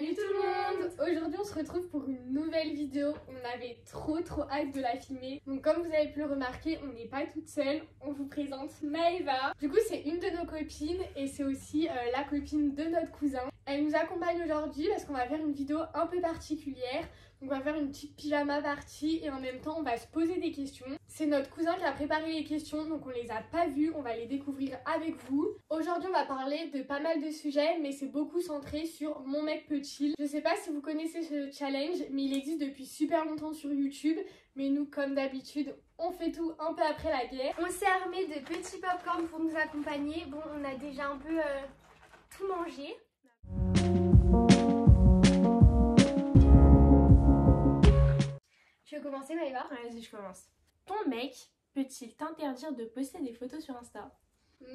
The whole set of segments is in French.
Salut tout le monde! Aujourd'hui on se retrouve pour une nouvelle vidéo. On avait trop hâte de la filmer. Donc comme vous avez pu le remarquer, on n'est pas toute seule. On vous présente Maëva. Du coup c'est une de nos copines et c'est aussi la copine de notre cousin. Elle nous accompagne aujourd'hui parce qu'on va faire une vidéo un peu particulière. Donc on va faire une petite pyjama party et en même temps on va se poser des questions. C'est notre cousin qui a préparé les questions, donc on les a pas vues, on va les découvrir avec vous. Aujourd'hui on va parler de pas mal de sujets, mais c'est beaucoup centré sur Mon mec peut chill. Je sais pas si vous connaissez ce challenge, mais il existe depuis super longtemps sur YouTube. Mais nous, comme d'habitude, on fait tout un peu après la guerre. On s'est armé de petits popcorn pour nous accompagner. Bon, on a déjà un peu tout mangé. Tu veux commencer, Maëva? Vas-y, je commence. Ton mec peut-il t'interdire de poster des photos sur Insta?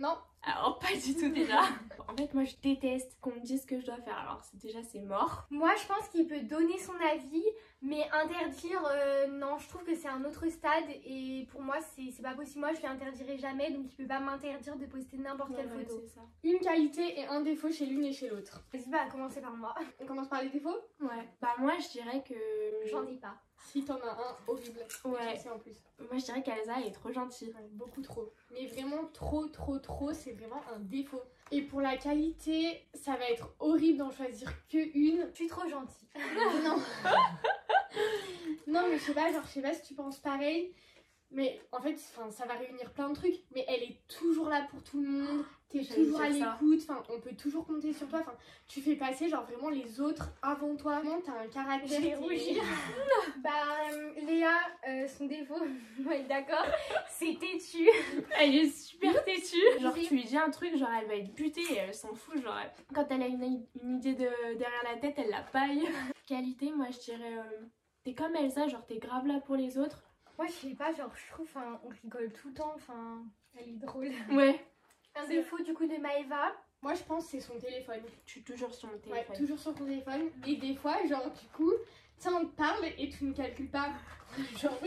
Non. Alors, pas du tout déjà. En fait, moi, je déteste qu'on me dise ce que je dois faire. Alors, c'est mort. Moi, je pense qu'il peut donner son avis, mais interdire, non, je trouve que c'est un autre stade. Et pour moi, c'est pas possible. Moi, je lui interdirai jamais, donc il peut pas m'interdire de poster n'importe quelle photo. C'est ça. Une qualité et un défaut chez l'une et chez l'autre. Vas-y, bah, commencer par moi. On commence par les défauts? Ouais. Bah, moi, je dirais que... J'en ai pas. Si t'en as un, horrible. Ouais. C'est en plus. Moi, je dirais qu'Elsa, elle est trop gentille. Ouais, beaucoup trop. Mais vraiment trop, c'est vraiment un défaut. Et pour la qualité, ça va être horrible d'en choisir que une. Je suis trop gentille. Non. Non, mais je sais pas si tu penses pareil. Mais en fait, ça va réunir plein de trucs. Mais elle est toujours là pour tout le monde. T'es toujours à l'écoute. Enfin, on peut toujours compter sur toi. Enfin, tu fais passer genre vraiment les autres avant toi. Vraiment, t'as un caractère. J'ai rougi. Bah, Léa, son défaut, on est d'accord, c'est têtu. Elle est super têtue. Genre, tu lui dis un truc, genre, elle va être butée et elle s'en fout. Genre, quand elle a une idée derrière la tête, elle la paille. Qualité, moi, je dirais... t'es comme Elsa, genre, t'es grave là pour les autres. Moi, je sais pas, genre, je trouve, on rigole tout le temps, enfin, elle est drôle. Ouais. Un défaut, du coup, de Maëva. Moi, je pense que c'est son téléphone. Je suis toujours sur mon téléphone. Ouais, toujours sur ton téléphone. Et des fois, genre, du coup, tu sais, on te parle et tu ne calcules pas. Genre,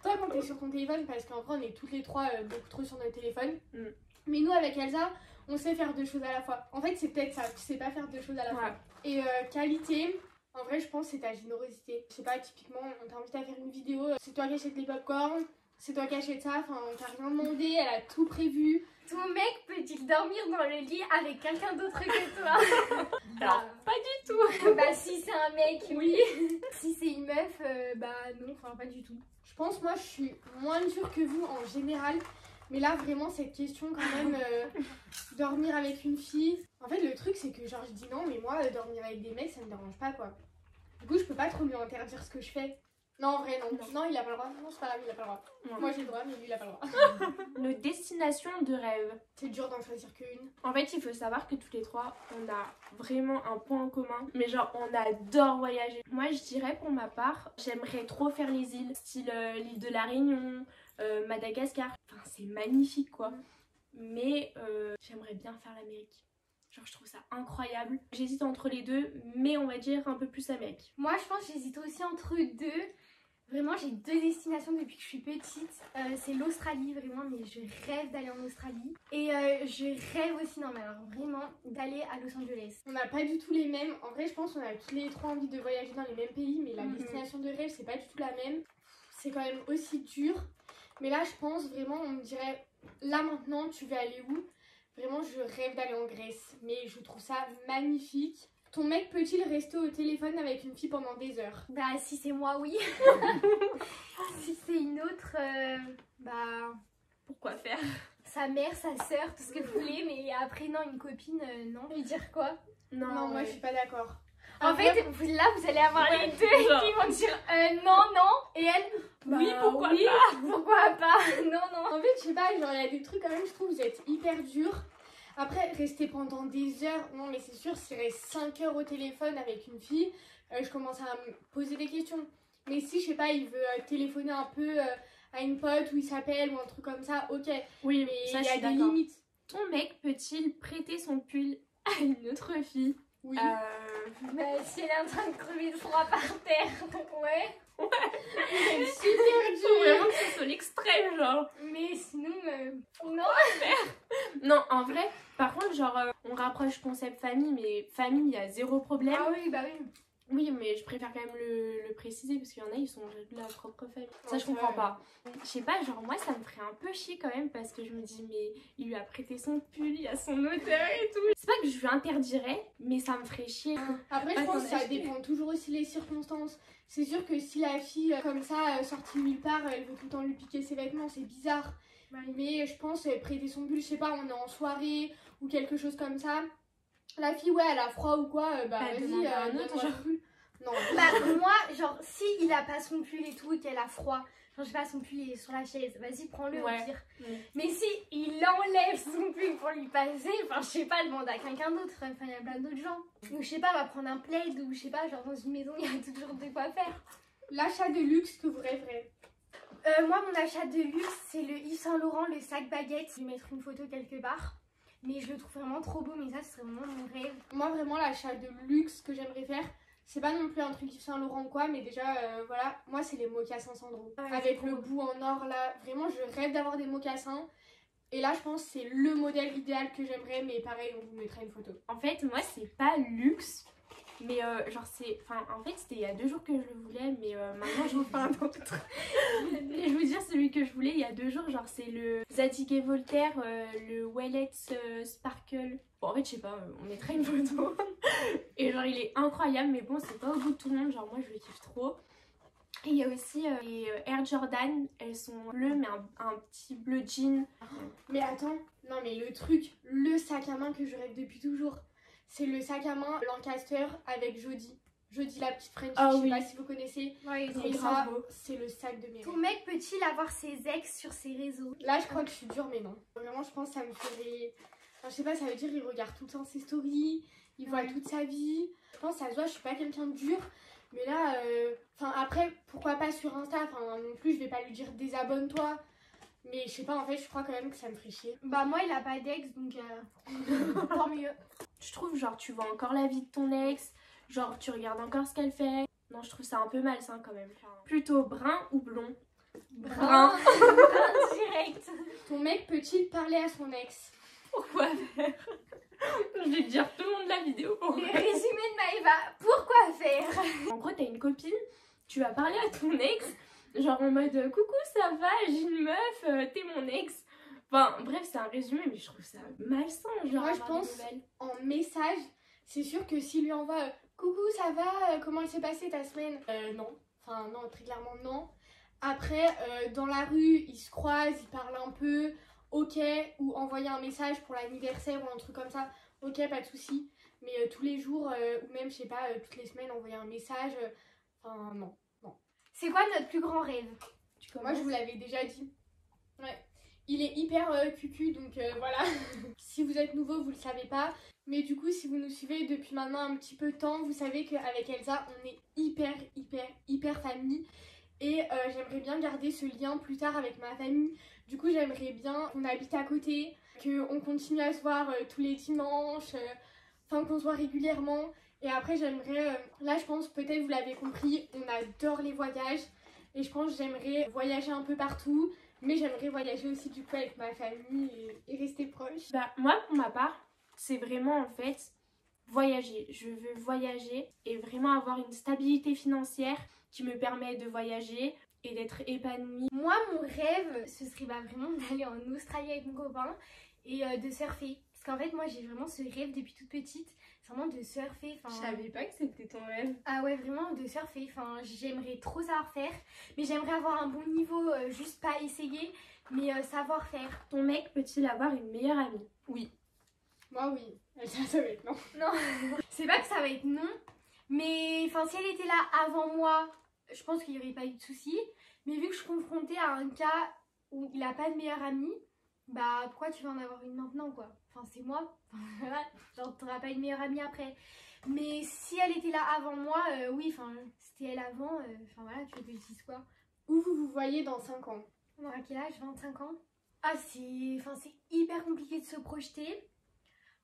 toi, quand t'es sur ton téléphone, parce qu'en vrai, on est toutes les trois beaucoup trop sur notre téléphone. Mais nous, avec Elsa, on sait faire deux choses à la fois. En fait, c'est peut-être ça, tu sais pas faire deux choses à la fois. Et qualité, en vrai, je pense que c'est ta générosité. Je sais pas, typiquement, on t'a invité à faire une vidéo, c'est toi qui achètes les popcorn, c'est toi qui achètes ça, enfin, on t'a rien demandé, elle a tout prévu. Ton mec peut-il dormir dans le lit avec quelqu'un d'autre que toi? Alors, pas du tout. Bah, si c'est un mec, oui. Si c'est une meuf, bah non, enfin, pas du tout. Je pense, moi, je suis moins dure que vous en général. Mais là, vraiment, cette question, quand même, dormir avec une fille. En fait, le truc, c'est que, genre, je dis non, mais moi, dormir avec des mecs, ça me dérange pas, quoi. Du coup, je peux pas trop lui interdire ce que je fais. Non, en vrai, non. Non, il a pas le droit. Non, c'est pas grave, il a pas le droit. Non. Moi, j'ai le droit, mais lui, il a pas le droit. Nos destinations de rêve. C'est dur d'en choisir qu'une. En fait, il faut savoir que toutes les trois, on a vraiment un point en commun. Mais genre, on adore voyager. Moi, je dirais pour ma part, j'aimerais trop faire les îles. Style l'île de la Réunion, Madagascar. Enfin, c'est magnifique, quoi. Mais j'aimerais bien faire l'Amérique. Genre, je trouve ça incroyable. J'hésite entre les deux, mais on va dire un peu plus Amérique. Moi, je pense que j'hésite aussi entre deux. Vraiment, j'ai deux destinations depuis que je suis petite. C'est l'Australie, vraiment, mais je rêve d'aller en Australie. Et je rêve aussi, non mais alors vraiment, d'aller à Los Angeles. On n'a pas du tout les mêmes. En vrai, je pense qu'on a toutes les trois envie de voyager dans les mêmes pays, mais la destination de rêve, c'est pas du tout la même. C'est quand même aussi dur. Mais là, je pense vraiment, on me dirait, là maintenant, tu veux aller où? Vraiment, je rêve d'aller en Grèce. Mais je trouve ça magnifique. Ton mec peut-il rester au téléphone avec une fille pendant des heures? Bah, si c'est moi, oui. Si c'est une autre, bah... Pourquoi faire? Sa mère, sa soeur, tout ce que vous voulez. Mais après, non, une copine, non. Lui dire quoi? Non, moi, je suis pas d'accord. En fait, là, vous allez avoir les deux qui vont dire non, et elle, bah, oui, pourquoi oui, pas? Pourquoi pas? Non. En fait, je sais pas, genre, il y a des trucs quand même, je trouve, vous êtes hyper durs. Après, rester pendant des heures, non, mais c'est sûr, si je reste 5 heures au téléphone avec une fille, je commence à me poser des questions. Mais si, je sais pas, il veut téléphoner un peu à une pote ou il s'appelle ou un truc comme ça, ok. Oui, mais ça, il y je a suis des d'accord. limites. Ton mec peut-il prêter son pull à une autre fille? Oui. Bah, si elle est en train de crever de froid par terre, donc ouais. C'est super Faut dur. vraiment que ce soit l'extrême, genre. Mais sinon, non. Non, en vrai, Par contre, genre, on rapproche concept famille, mais famille, il y a zéro problème. Ah oui, bah oui. Oui, mais je préfère quand même le préciser parce qu'il y en a, ils sont de la propre famille. Ça, Ouais, je comprends ouais. pas. Je sais pas, genre, moi, ça me ferait un peu chier quand même parce que je me dis, mais il lui a prêté son pull, il y a son odeur et tout. C'est pas que je lui interdirais, mais ça me ferait chier. Après, je pense que ça dépend toujours aussi les circonstances. C'est sûr que si la fille, comme ça, sortie de nulle part, elle veut tout le temps lui piquer ses vêtements, c'est bizarre. Mais je pense prêter son pull, je sais pas, on est en soirée ou quelque chose comme ça. La fille, ouais, elle a froid ou quoi, bah vas-y, demande à un autre, donne-moi genre. le pull. Non. Bah moi, genre, si il a pas son pull et tout et qu'elle a froid, genre je sais pas, son pull il est sur la chaise, vas-y prends-le Ouais. au pire. Ouais. Mais si il enlève son pull pour lui passer, enfin je sais pas, demande à quelqu'un d'autre, enfin il y a plein d'autres gens. Ou je sais pas, on va prendre un plaid ou je sais pas, genre dans une maison il y a toujours de quoi faire. L'achat de luxe que vous rêverez. Moi mon achat de luxe c'est le Yves Saint Laurent, le sac baguette, je vais mettre une photo quelque part. Mais je le trouve vraiment trop beau, mais ça ce serait vraiment mon rêve. Moi, vraiment, l'achat de luxe que j'aimerais faire, c'est pas non plus un truc Yves Saint Laurent ou quoi, mais déjà, voilà, moi, c'est les mocassins Sandro. Ouais, Avec c'est le trop bout en or, là, vraiment, je rêve d'avoir des mocassins. Et là, je pense que c'est le modèle idéal que j'aimerais, mais pareil, on vous mettra une photo. En fait, moi, c'est pas luxe, mais genre, c'est. Enfin, en fait, c'était il y a 2 jours que je le voulais, mais maintenant, j'en fais un autre. Je vous dire, celui que je voulais il y a 2 jours, genre, c'est le Zadig et Voltaire, le Wallet Sparkle. Bon, en fait, je sais pas, on mettrait une photo. Et genre, il est incroyable, mais bon, c'est pas au goût de tout le monde, genre, moi, je le kiffe trop. Et il y a aussi les Air Jordan, elles sont bleues, mais un petit bleu jean. Mais attends, non, mais le truc, le sac à main que je rêve depuis toujours, c'est le sac à main Lancaster avec Jodie. Jodie, la petite Frenchie, Ah je sais oui. pas si vous connaissez. Ouais, Il est Et grave ça, beau. c'est le sac de mes Ton rêves. mec peut-il avoir ses ex sur ses réseaux? Là, je crois que je suis dure, mais non. Vraiment, je pense que ça me ferait. Enfin, je sais pas, ça veut dire il regarde tout le temps ses stories, il voit Ouais. toute sa vie. Je pense que ça se voit, je suis pas quelqu'un de dur. Mais là, enfin, après, pourquoi pas sur Insta? Enfin, non plus, je vais pas lui dire désabonne-toi. Mais je sais pas, en fait, je crois quand même que ça me ferait chier. Bah moi il a pas d'ex donc tant mieux. Je trouve, genre, tu vois encore la vie de ton ex, genre, tu regardes encore ce qu'elle fait. Non, je trouve ça un peu malsain quand même. Enfin, plutôt brun ou blond? Brun. Direct. Ton mec peut-il parler à son ex? Pourquoi faire? Je vais te dire tout le long de la vidéo. Les résumés de Maëva, pourquoi faire? En gros, t'as une copine, tu vas parler à ton ex, genre en mode coucou, ça va, j'ai une meuf, t'es mon ex. Enfin, bref, c'est un résumé, mais je trouve ça malsain. Genre, Moi, je avoir des pense- nouvelles. En message, c'est sûr que s'il lui envoie coucou, ça va, comment elle s'est passée ta semaine? Non. Enfin, non, très clairement, non. Après, dans la rue, ils se croisent, ils parlent un peu, ok, ou envoyer un message pour l'anniversaire ou un truc comme ça, ok, pas de souci. Mais tous les jours, ou même, je sais pas, toutes les semaines, envoyer un message, enfin, non. C'est quoi notre plus grand rêve? Tu Moi, commences? je vous l'avais déjà dit. Ouais. Il est hyper cucu, donc voilà. Si vous êtes nouveau, vous le savez pas. Mais du coup, si vous nous suivez depuis maintenant un petit peu de temps, vous savez qu'avec Elsa, on est hyper famille. Et j'aimerais bien garder ce lien plus tard avec ma famille. Du coup, j'aimerais bien qu'on habite à côté, qu'on continue à se voir tous les dimanches, enfin qu'on se voit régulièrement. Et après, j'aimerais, là je pense, peut-être vous l'avez compris, on adore les voyages. Et je pense que j'aimerais voyager un peu partout. Mais j'aimerais voyager aussi du coup avec ma famille et rester proche. Bah, moi, pour ma part, c'est vraiment en fait voyager. Je veux voyager et vraiment avoir une stabilité financière qui me permet de voyager et d'être épanouie. Moi mon rêve ce serait bah, vraiment d'aller en Australie avec mon copain et de surfer. Parce qu'en fait moi j'ai vraiment ce rêve depuis toute petite, c'est vraiment de surfer. Je savais pas que c'était ton rêve. Ah ouais vraiment de surfer, enfin j'aimerais trop savoir faire. Mais j'aimerais avoir un bon niveau, juste pas essayer, mais savoir faire. Ton mec peut-il avoir une meilleure amie? Oui. Moi oui, ça va être non. Non, c'est pas que ça va être non, mais enfin si elle était là avant moi, je pense qu'il n'y aurait pas eu de soucis. Mais vu que je suis confrontée à un cas où il a pas de meilleure amie, bah pourquoi tu vas en avoir une maintenant quoi? Enfin c'est moi, voilà, genre t'auras pas une meilleure amie après. Mais si elle était là avant moi, oui, enfin c'était elle avant, enfin voilà, tu veux que je dise quoi? Où vous vous voyez dans 5 ans? On aura quel âge? 25 ans? Ah c'est hyper compliqué de se projeter.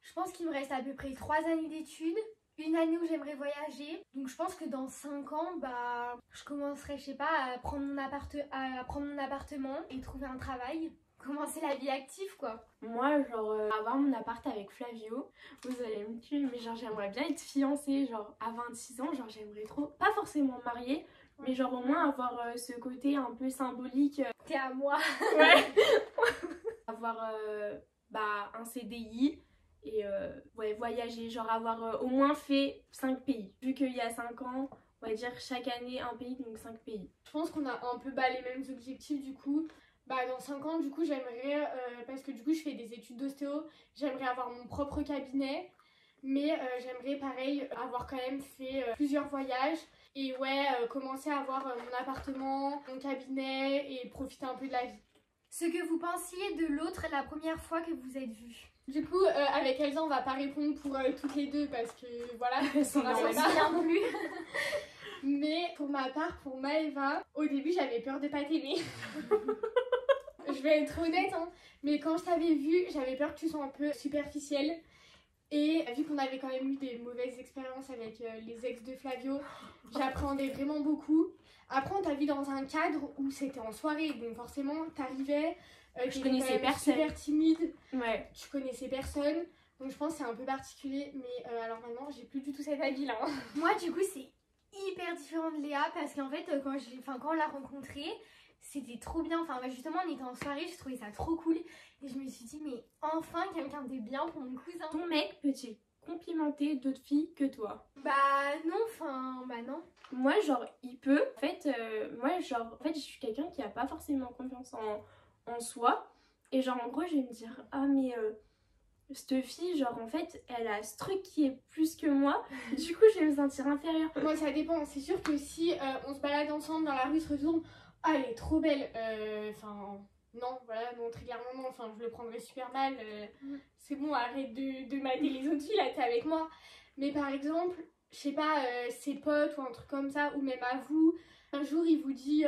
Je pense qu'il me reste à peu près 3 années d'études, une année où j'aimerais voyager. Donc je pense que dans 5 ans, bah, je commencerai, je sais pas, à prendre mon appartement et trouver un travail. commencer la vie active quoi. Moi, genre, avoir mon appart avec Flavio, vous allez me tuer, mais genre, j'aimerais bien être fiancée, genre, à 26 ans, genre, j'aimerais trop, pas forcément mariée, mais genre, au moins avoir ce côté un peu symbolique. T'es à moi. Ouais. Avoir un CDI et ouais, voyager, genre, avoir au moins fait 5 pays. Vu qu'il y a 5 ans, on va dire chaque année un pays, donc 5 pays. Je pense qu'on a un peu les mêmes objectifs du coup. Dans 5 ans, du coup, j'aimerais, parce que du coup, je fais des études d'ostéo, j'aimerais avoir mon propre cabinet, mais j'aimerais, pareil, avoir quand même fait plusieurs voyages et ouais, commencer à avoir mon appartement, mon cabinet et profiter un peu de la vie. Ce que vous pensiez de l'autre la première fois que vous êtes vus. Du coup, avec Elsa, on va pas répondre pour toutes les deux parce que voilà, C'est on a normal. rien plus. Mais pour ma part, pour Maëva, au début, j'avais peur de pas t'aimer. Je vais être honnête, hein, mais quand je t'avais vu, j'avais peur que tu sois un peu superficielle. Et vu qu'on avait quand même eu des mauvaises expériences avec les ex de Flavio, j'appréhendais vraiment beaucoup. Après, on t'a vu dans un cadre où c'était en soirée, donc forcément, t'arrivais, je connaissais personne. super timide, Ouais. tu connaissais personne. Donc je pense que c'est un peu particulier, mais alors maintenant, j'ai plus du tout cet avis-là. Hein. Moi, du coup, c'est hyper différent de Léa parce qu'en fait, quand on l'a rencontrée, c'était trop bien. Enfin, justement, on était en soirée, j'ai trouvé ça trop cool. Et je me suis dit, mais enfin, quelqu'un de bien pour mon cousin. Ton mec peut-il complimenter d'autres filles que toi? Non. Moi, genre, il peut. En fait, je suis quelqu'un qui a pas forcément confiance en soi. Et genre, en gros, je vais me dire, ah, mais cette fille, genre, en fait, elle a ce truc qui est plus que moi. Du coup, je vais me sentir inférieure. Moi, ça dépend. C'est sûr que si on se balade ensemble dans la rue, se retourne, ah, elle est trop belle. Non, voilà, non, très clairement, non. Enfin, je le prendrais super mal. C'est bon, arrête de mater les autres filles, là, t'es avec moi. Mais par exemple, je sais pas, ses potes ou un truc comme ça, ou même à vous, un jour, il vous dit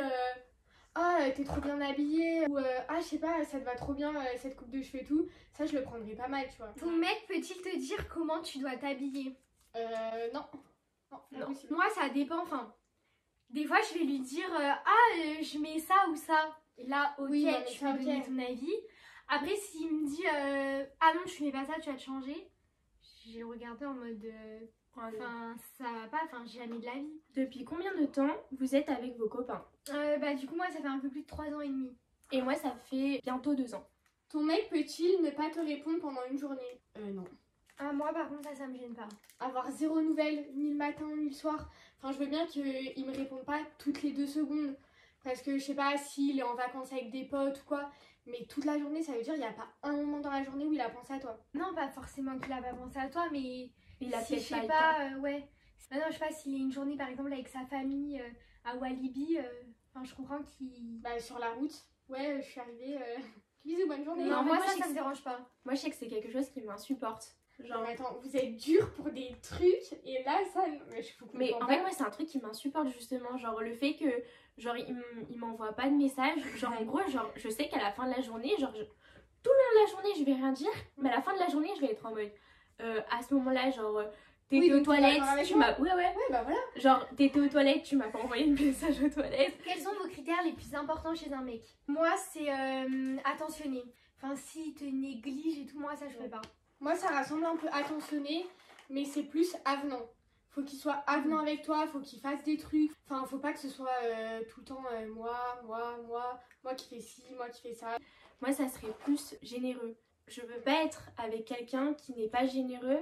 ah, t'es trop bien habillée, ou ah, je sais pas, ça te va trop bien cette coupe de cheveux et tout. Ça, je le prendrais pas mal, tu vois. Ton mec peut-il te dire comment tu dois t'habiller? Non. Non. Impossible. Moi, ça dépend, enfin. Des fois, je vais lui dire je mets ça ou ça. Et là, ok, Oui, non, mais tu vas me donner ton avis. Après, s'il me dit ah non, tu mets pas ça, tu vas te changer. J'ai regardé en mode enfin, ça va pas, enfin, j'ai jamais de la vie. Depuis combien de temps vous êtes avec vos copains? Du coup, moi, ça fait un peu plus de 3 ans et demi. Et moi, ça fait bientôt 2 ans. Ton mec peut-il ne pas te répondre pendant une journée? Non. Ah, moi, par contre, ça me gêne pas. Avoir 0 nouvelles, ni le matin, ni le soir. Enfin, je veux bien qu'il me réponde pas toutes les 2 secondes. Parce que je sais pas s'il est en vacances avec des potes ou quoi. Mais toute la journée, ça veut dire qu'il n'y a pas un moment dans la journée où il a pensé à toi. Non, pas forcément qu'il a pas pensé à toi, mais Il a si peut-être je sais pas pas, ouais. Non, je sais pas, s'il est une journée par exemple avec sa famille à Walibi, enfin, je comprends qu'il. Sur la route, ouais, je suis arrivée. Bisous, bonne journée. Non, mais moi, moi, ça me dérange pas. Moi, je sais que c'est quelque chose qui m'insupporte. Genre, attends, vous êtes dur pour des trucs et là, ça. Mais en fait, moi, c'est un truc qui m'insupporte justement. Genre, le fait que, genre, il m'envoie pas de message. Genre, en gros, genre, je sais qu'à la fin de la journée, genre, tout le long de la journée, je vais rien dire. Mais à la fin de la journée, je vais être en mode. À ce moment-là, genre, t'étais aux toilettes, tu m'as. Ouais, bah voilà. Genre, t'étais aux toilettes, tu m'as pas envoyé de message aux toilettes. Quels sont vos critères les plus importants chez un mec? Moi, c'est attentionné. Enfin, s'il te néglige et tout, moi, ça, je peux pas. Moi, ça rassemble un peu attentionné, mais c'est plus avenant. Faut qu'il soit avenant avec toi, faut qu'il fasse des trucs. Enfin, faut pas que ce soit tout le temps moi qui fais ci, moi qui fais ça. Moi, ça serait plus généreux. Je veux pas être avec quelqu'un qui n'est pas généreux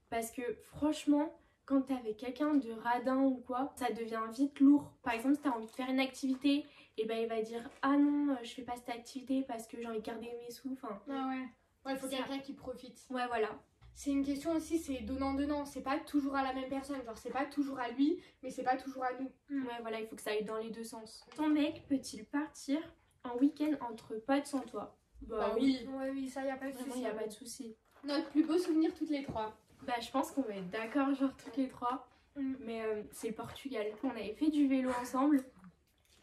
parce que franchement, quand t'es avec quelqu'un de radin ou quoi, ça devient vite lourd. Par exemple, si t'as envie de faire une activité, et ben il va dire ah non, je fais pas cette activité parce que j'ai envie de garder mes sous. Enfin, ah ouais. Ouais, faut quelqu'un qui profite. Ouais, voilà. C'est une question aussi, c'est donnant-donnant. C'est pas toujours à la même personne. Genre, c'est pas toujours à lui, mais c'est pas toujours à nous. Ouais, voilà, il faut que ça aille dans les deux sens. Ton mec peut-il partir en week-end entre potes sans toi? Bah oui. Ouais, oui, ça, y a pas de Vraiment, souci. y a pas de souci. Notre plus beau souvenir toutes les trois. Bah, je pense qu'on va être d'accord, genre toutes les trois. Mais c'est le Portugal. On avait fait du vélo ensemble.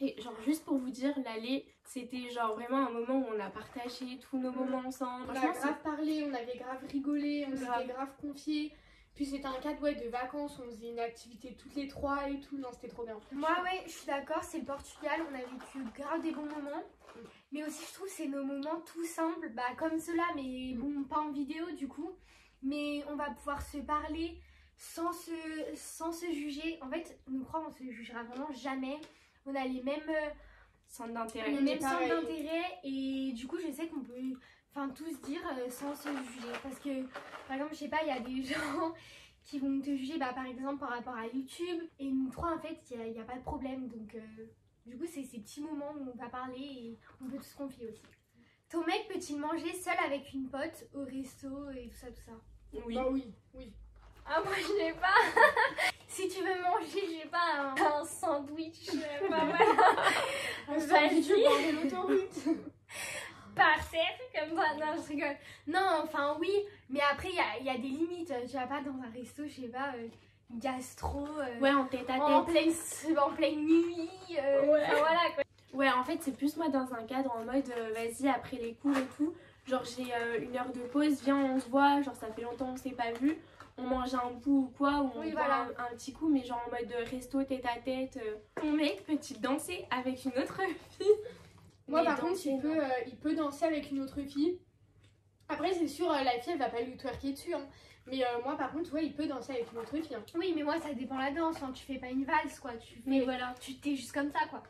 Et genre, juste pour vous dire, l'aller, c'était genre vraiment un moment où on a partagé tous nos moments ensemble. On a grave parlé, on avait grave rigolé, on s'était grave confié. Puis c'était un cadre de vacances, on faisait une activité toutes les trois et tout, non c'était trop bien. Moi ouais, je suis d'accord, c'est le Portugal, on a vécu grave des bons moments. Mais aussi je trouve c'est nos moments tout simples, bah comme ceux-là, mais bon pas en vidéo du coup. Mais on va pouvoir se parler sans se juger. En fait, nous croire on se jugera vraiment jamais. On a les mêmes centres d'intérêt. Les mêmes centres d'intérêt et du coup je sais qu'on peut tous dire sans se juger. Parce que par exemple je sais pas, il y a des gens qui vont te juger par exemple par rapport à YouTube. Et nous trois en fait il n'y a pas de problème. Donc du coup c'est ces petits moments où on va parler et on peut se confier aussi. Ton mec peut-il manger seul avec une pote au resto et tout ça tout ça? Oui. Bah oui, oui. Ah moi je l'ai pas. Si tu veux manger, j'ai pas un sandwich, bah voilà. Un sandwich au bord de l'autoroute. Par terre, comme ça, non je rigole. Non, enfin oui, mais après il y a des limites. Tu vas pas dans un resto, je sais pas, gastro. Ouais, en tête à tête. En pleine nuit. Ouais. Enfin, voilà quoi. Ouais, en fait, c'est plus moi dans un cadre en mode vas-y, après les cours et tout. Genre, j'ai 1 heure de pause, viens, on se voit. Genre, ça fait longtemps qu'on s'est pas vu. On mange un bout ou quoi, ou on boit un petit coup, mais genre en mode resto tête à tête. Mon mec peut-il danser avec une autre fille? Moi, par contre, il peut danser avec une autre fille. Après, c'est sûr, la fille, elle va pas lui twerker dessus. Hein. Mais moi, par contre, ouais, il peut danser avec une autre fille. Hein. Oui, mais moi, ça dépend la danse. Hein. Tu fais pas une valse, quoi. Mais voilà. Tu t'es juste comme ça, quoi.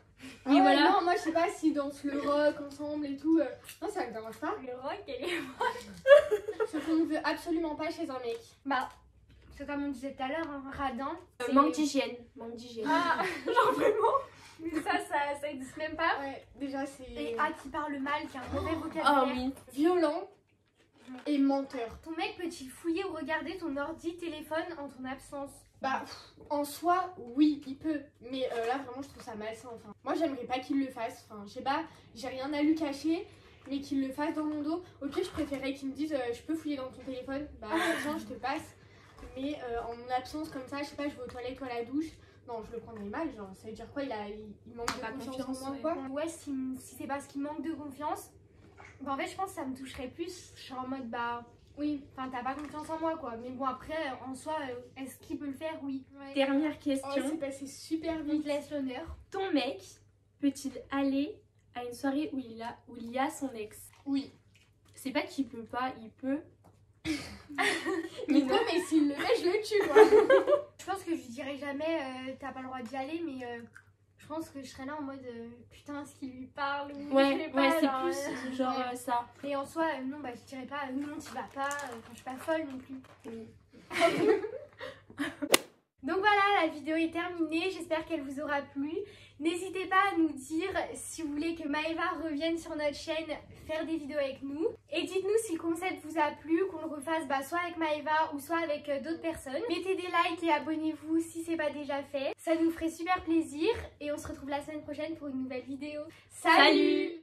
Ah ouais, voilà. Non, moi, je sais pas s'ils dansent le rock ensemble et tout. Non, ça me dérange pas. Le rock, elle est... Ce qu'on ne veut absolument pas chez un mec. Bah, c'est comme on disait tout à l'heure, hein, radin. Manque d'hygiène. Manque d'hygiène. Ah, genre vraiment. Mais ça existe même pas. Ouais, déjà, c'est... Et qui parle mal, qui a un mauvais Oh vocabulaire. oui. Violent et menteur. Ton mec peut-il fouiller ou regarder ton ordi, téléphone en ton absence? Bah, en soi, oui, il peut. Mais là, vraiment, je trouve ça malsain. Enfin, moi, j'aimerais pas qu'il le fasse. Enfin, je sais pas, j'ai rien à lui cacher. Mais qu'il le fasse dans mon dos. Ok, je préférerais qu'il me dise je peux fouiller dans ton téléphone. Bah, tiens, je te passe. Mais en mon absence, comme ça, je sais pas, je vais aux toilettes ou à la douche. Non, je le prendrais mal. Genre, ça veut dire quoi? Il manque de confiance en moi, quoi? Ouais, si c'est parce qu'il manque de confiance, bah en fait, je pense que ça me toucherait plus. Je suis en mode, bah oui, enfin, t'as pas confiance en moi, quoi. Mais bon, après, en soi, est-ce qu'il peut le faire? Oui. Ouais. Dernière question. Oh, c'est passé super On vite. te laisse l'honneur. Ton mec peut-il aller à une soirée où il y a son ex? Oui. C'est pas qu'il peut pas, il peut. Il peut, mais s'il le fait, je le tue, quoi. Je pense que je lui dirais jamais t'as pas le droit d'y aller, mais je pense que je serais là en mode putain, ce qu'il lui parle ou Ouais, je sais pas, c'est plus genre ouais. ça. Et en soi, non, bah je dirais pas non, t'y vas pas, je suis pas folle non plus. Oui. Donc voilà, la vidéo est terminée, j'espère qu'elle vous aura plu. N'hésitez pas à nous dire si vous voulez que Maëva revienne sur notre chaîne faire des vidéos avec nous. Et dites-nous si le concept vous a plu, qu'on le refasse soit avec Maëva ou soit avec d'autres personnes. Mettez des likes et abonnez-vous si c'est pas déjà fait. Ça nous ferait super plaisir et on se retrouve la semaine prochaine pour une nouvelle vidéo. Salut.